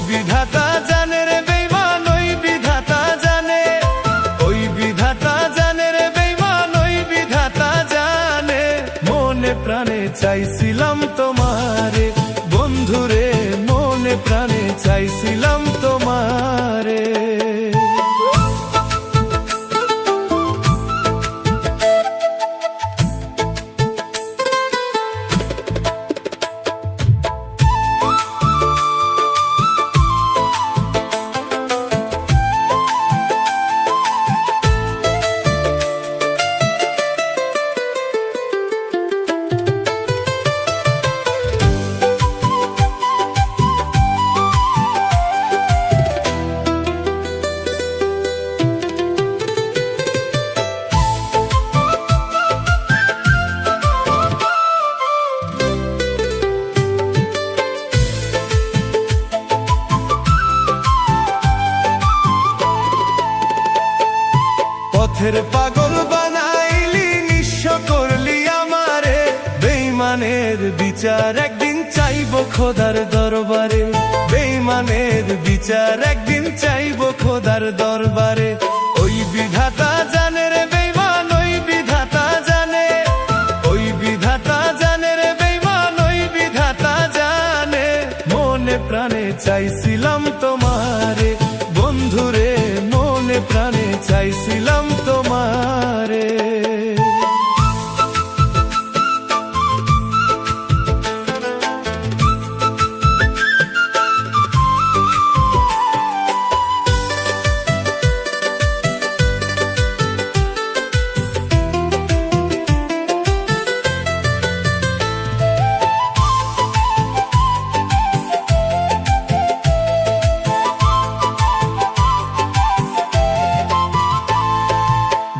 বিধাতা জানে রে বেঈমান, ওই বিধাতা জানে, ওই বিধাতা জানে রে বেঈমান, ওই বিধাতা জানে। মনে প্রাণে চাইছিলাম তোমারে বন্ধুরে, মনে প্রাণে চাইছিলাম তোমারে। পথের পাগল বানাইলি, নিঃস্ব করলি আমারে, বেঈমানের বিচার একদিন চাইবো খোদার দরবারে, বেঈমানের বিচার একদিন চাইবো খোদার দরবারে। ওই বিধাতা জানে রে বেঈমান, ওই বিধাতা জানে, ওই বিধাতা জানে রে বেঈমান, ওই বিধাতা জানে। মনে প্রাণে চাইছিলাম তোমারে বন্ধুরে, মনে প্রাণে চাইছিলাম তোমারে।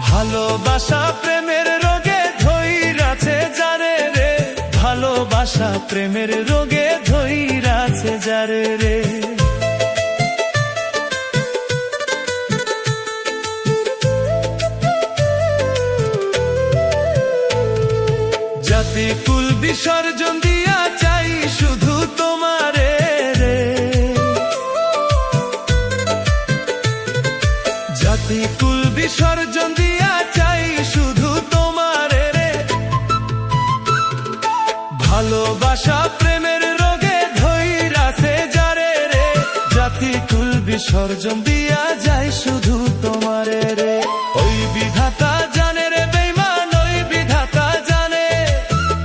ভালোবাসা প্রেমের রোগে ধইরাছে যারে রে, ভালোবাসা প্রেমের রোগে ধইরাছে যারে রে। জাতি কুল বিসর্জন দিয়া চাই শুধু তোমারে রে, জাতি কুল বিসর্জন দিয়া চাই শুধু তোমারে রে। ভালোবাসা প্রেমের রোগে ধইরাছে যারে রে, জাতি কুল বিসর্জন দিয়া যায় শুধু তোমারে রে। ওই বিধাতা জানে রে বেঈমান, ওই বিধাতা জানে,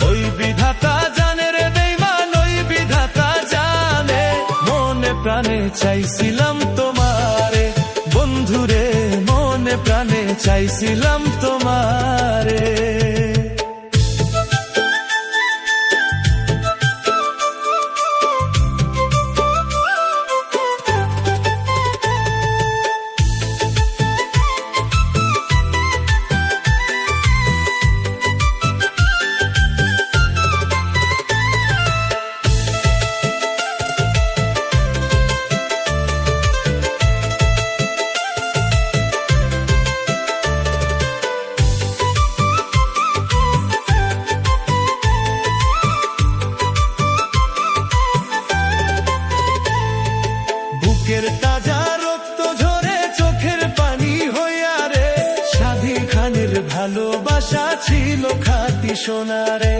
ওই বিধাতা জানে রে বেঈমান, ওই বিধাতা জানে। মনে প্রাণে চাইছিলাম তোমারে বন্ধুরে, মনে প্রাণে চাইছিলাম তোমারে। বুকের তাজা রক্ত ঝরে চোখের পানি হইয়া রে, সাধী খানের ভালোবাসা ছিল খাঁটি সোনারে।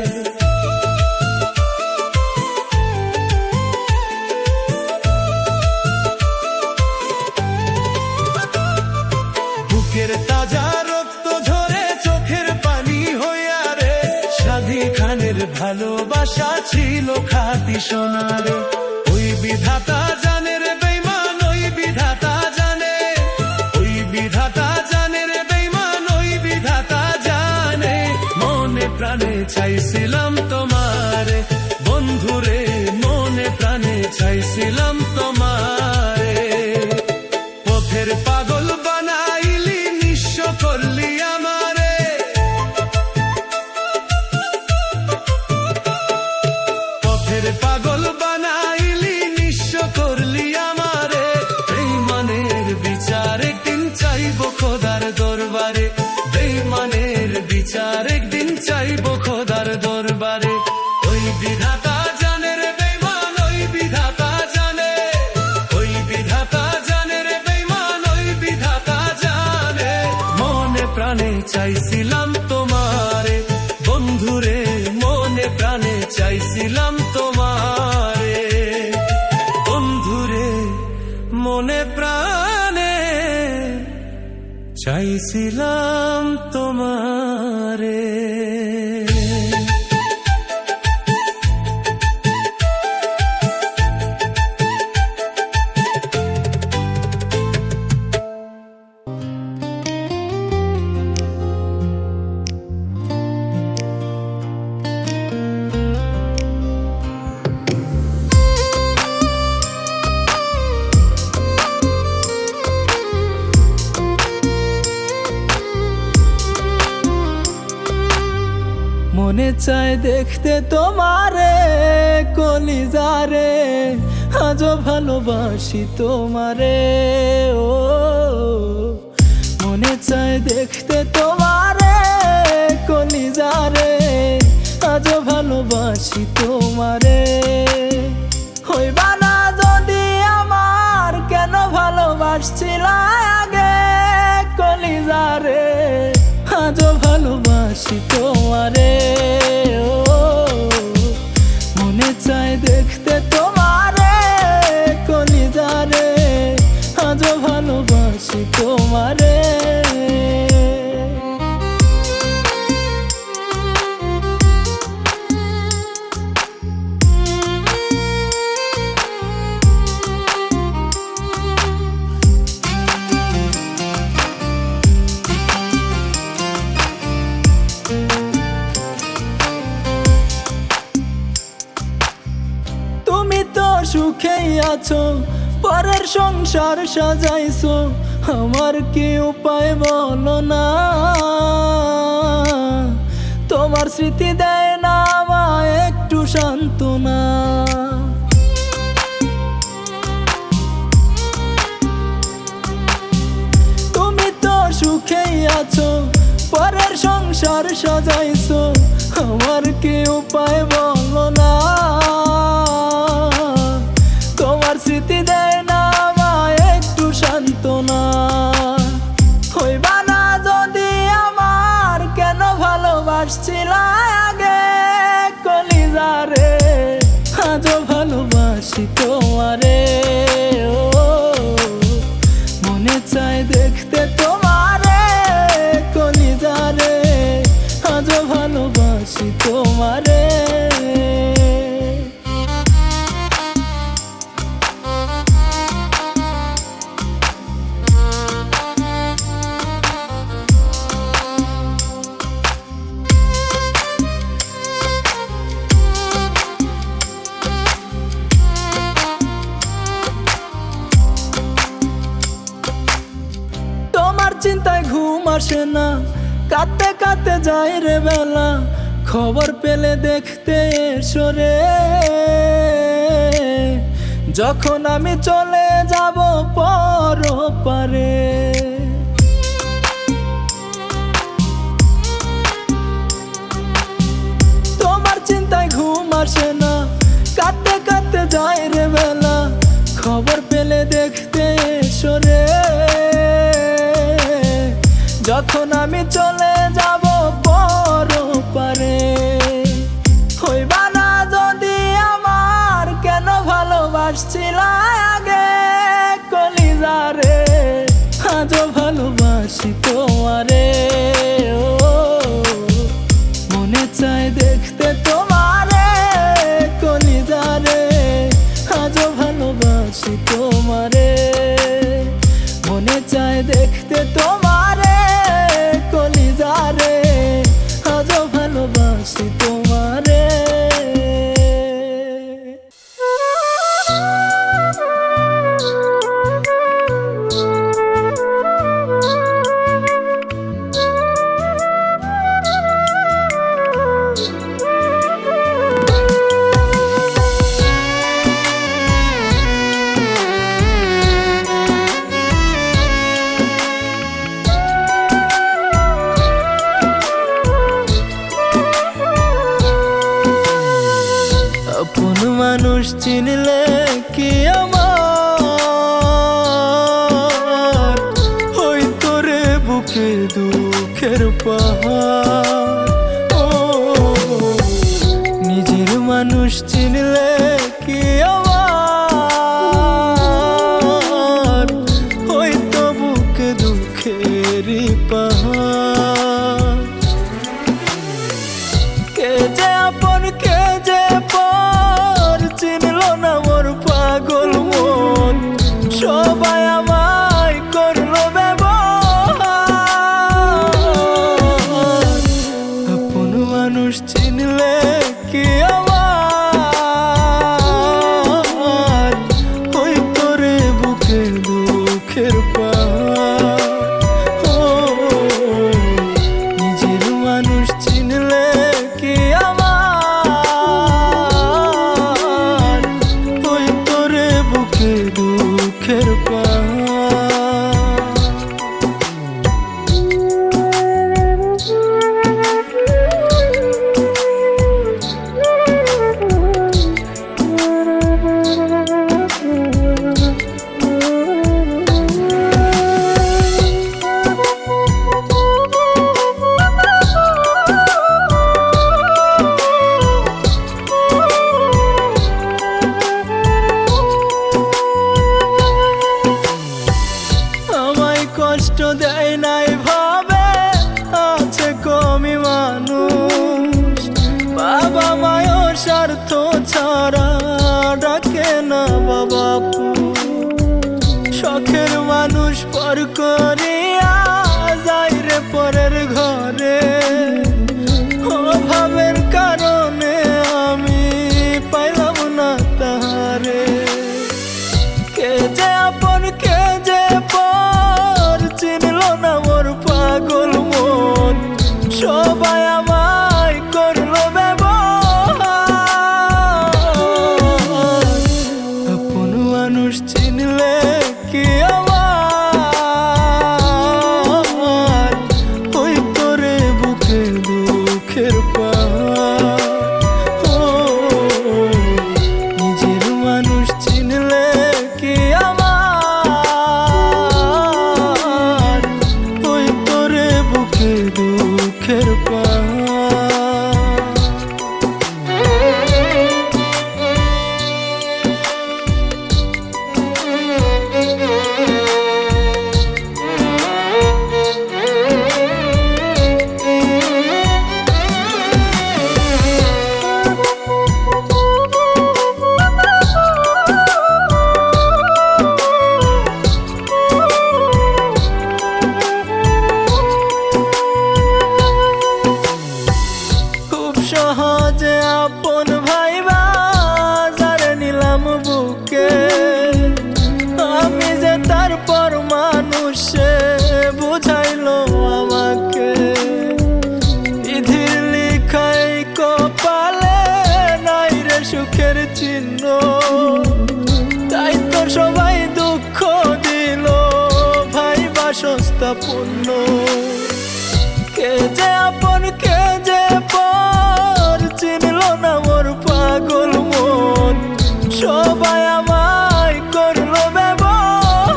বুকের তাজা রক্ত ঝরে চোখের পানি হইয়া রে, সাধী খানের ভালোবাসা ছিল খাঁটি সোনারে। ওই বিধাতা জানে রে বেঈমান, ওই বিধাতা জানে, ওই বিধাতা জানে রে বেঈমান, ওই বিধাতা জানে। মনে প্রাণে চাইছিলাম তোমারে বন্ধুরে, মনে প্রাণে চাইছিলাম তোমারে। পথের পাগল বানাইলি, নিঃস্ব করলি আমারে, পথের পাগল বানাইলি, নিঃস্ব করলি আমারে। বেঈমানের বিচার একদিন চাইবো খোদার দরবারে, বেঈমানের বিচার একদিন চাইবো খোদার দরবারে। ওই বিধাতা জানে রে বেঈমান, ওই বিধাতা জানে, চাইছিলাম তোমারে, বন্ধুরে মনে প্রাণে চাইছিলাম তোমারে, বন্ধুরে মনে প্রাণে চাইছিলাম তোমারে। মনে চায় দেখতে তোমারে কলিজারে, আজও ভালোবাসি তোমারে। ও মনে চায় দেখতে তোমারে কলিজারে, আজও ভালোবাসি তোমারে। হইবা না যদি আমার, কেন ভালোবাসছিলা আগে কলিজারে, আজও ভালোবাসি তোমারে। ও মনে চায় দেখতে তোমারে কলিজারে, আজও ভালোবাসি তোমারে। সুখেই আছো, পরের সংসার সাজাইছো, আমার কি উপায় বলো না। তোমার স্মৃতি দেয় না আমায় একটু সান্ত্বনা। তুমি তো সুখেই আছো, পরের সংসার সাজাইছো, আমার কি উপায় বলো না। তোমার স্মৃতি দেয় না আমায় একটু সান্ত্বনা। হইবা না যদি আমার, কেন ভালোবাসছিলা আগে কলিজারে, আজও ভালোবাসি তোমারে। ও মনে চায় দেখতে তোমারে কলিজারে, আজও ভালোবাসি তোমারে। চিন্তায় ঘুম আসে না, কাঁদতে কাঁদতে যায় রে বেলা, খবর পেলে দেখতে এসো রে। যখন আমি চলে যাব পরপারে, তোমার চিন্তায় ঘুম আসে না, কাঁদতে কাঁদতে যায় রে বেলা, খবর পেলে দেখতে এসো রে। যখন আমি চলে যাব পরপারে, হইবা না যদি আমার, কেন ভালোবাসছিলা আগে কলিজারে, আজও ভালোবাসি তোমারে। ও মনে চায় দেখতে তোমারে কলিজারে, আজও ভালোবাসি তোমারে। মনে চায় দেখতে তোমারে কলিজারে, আজও ভালোবাসি তোমারে। মানুষ চিনলে কি আমার হইতো রে বুকে দুঃখে দুঃখের পাহাড়। ও নিজের মানুষ চিনলে কি আমার হয়তো বুকে দুঃখেরই পাহাড়। কে যে আপন কে যে পর চিনল না মোর পাগল মন, সবাই আমায় করলো ব্যবহার। আপন মানুষ চিনলে কি আমার হয়তো রে বুকে দুঃখের পাহাড়। ও নিজের মানুষ চিনলে কি আমার হয়তো রে বুকে দুঃখের পাহাড়। আমায় কষ্ট দেয় নাই ভাবে আছে কমি মানুষ, বাবা মায়ের স্বার্থ ছাড়া ডাকে না বাবাপু। শখের মানুষ পর করিয়া যাই রে পরের ঘরে, অভাবের কারণে আমি পাইলাম না তাহারে। কে যে আপন কে যে পর চিনল না মোর পাগল মন, সবাই আমায় করলো ব্যবহার। আপন মানুষ চিনলে কি আমার হয়তো রে বুকে দুঃখের পাহাড়। ও নিজের মানুষ চিনলে কি আমার হয়তো রে বুকে দুঃখের পাহাড়। খুব সহজে আপন ভাইবা যারে নিলাম বুকে, আমি যে তারপর মানুষে বুঝাইলো আমাকে। বিধির লিখাই কপালে নাই রে সুখের চিহ্ন, তাই তো সবাই দুঃখ দিল ভাইবা সস্তা পুণ্য। কে যে আপন কে যে পর চিনল না মোর পাগল মন, সবাই আমায় করলো ব্যবহার।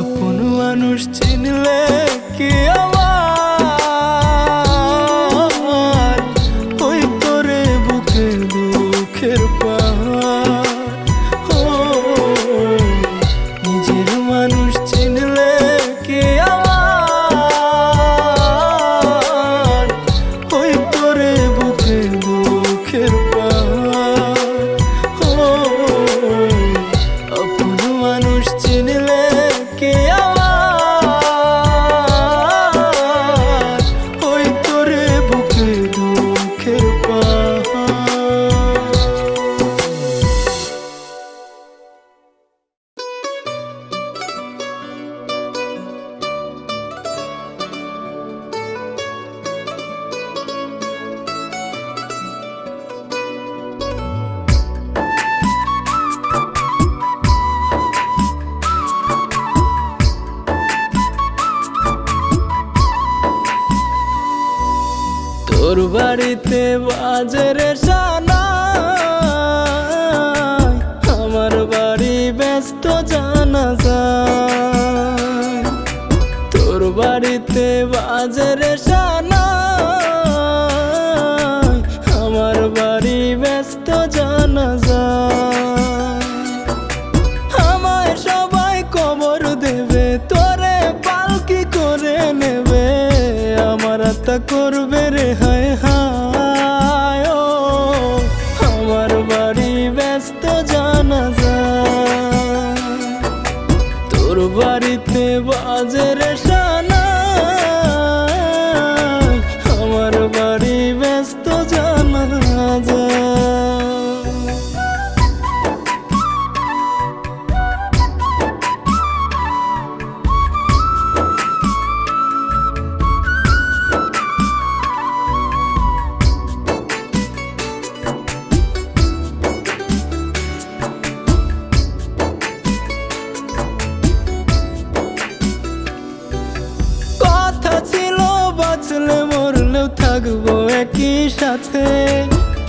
আপন মানুষ চিনলে কি আমার হয়তো রে বুকে দুঃখের পাহাড়। ও নিজের মানুষ চিনলে কি আমার হয়তো রে বুকে দুঃখের পাহাড়। ও আপন মানুষ চিনলে কি আমার হয়তো রে বুকে দুঃখের পাহাড়। তোর বাড়িতে বাজারে সানাই, আমার বাড়ি ব্যস্ত জানা যায়। বাজে রে সানাই, আমার বাড়ি ব্যস্ত জানাজা। আমায় সবাই কবর দেবে, তোরে পালকি করে নেবে, আমার আত্মা করবে রে হায় হায়। ও আমার বাড়ি ব্যস্ত জানাজা, তোর বাড়িতে বাজে রে সানাই, আমার বাড়ি ব্যস্ত জানাজা। কথা ছিল বাঁচলে মরলেও থাকবো একই সাথে,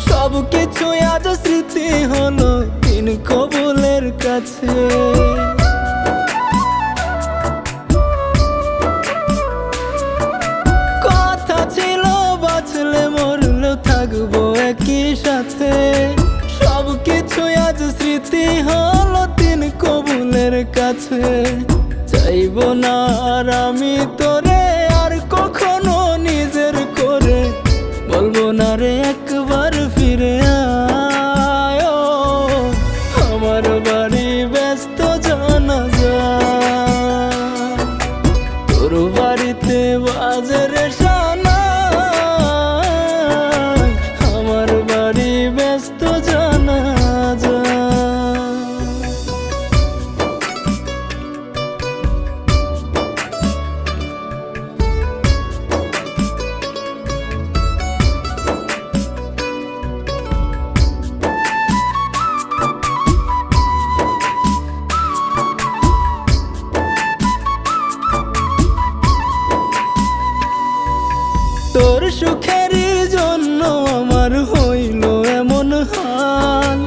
সব কিছু আজ স্মৃতি হলো দিন কবুলের কাছে। কথা ছিল বাঁচলে মরলেও থাকবো একই সাথে, সব কিছু আজ স্মৃতি হলো দিন কবুলের কাছে। চাইবো না আর আমি তোরে আর কখনো নিজের করে, বলবো না রে একবার ফিরে আয়। ও আমার বাড়ি ব্যস্ত জানাজা, তোর বাড়িতে বাজে রে সানাই, আমার বাড়ি ব্যস্ত জানাজা। তোর সুখেরই জন্য আমার হইল এমন হাল,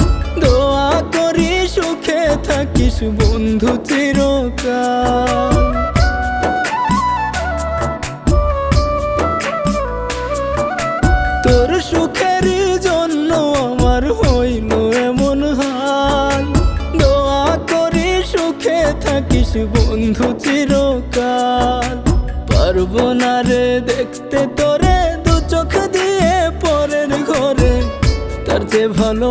দোয়া করি সুখে থাকিস বন্ধু চিরকাল। তোর সুখেরই জন্য আমার হইল এমন হাল, দোয়া করি সুখে থাকিস বন্ধু চিরকাল। পারবো না রে দেখতে তোরে দু চোখ দিয়ে পরের ঘরে, তার চেয়ে ভালো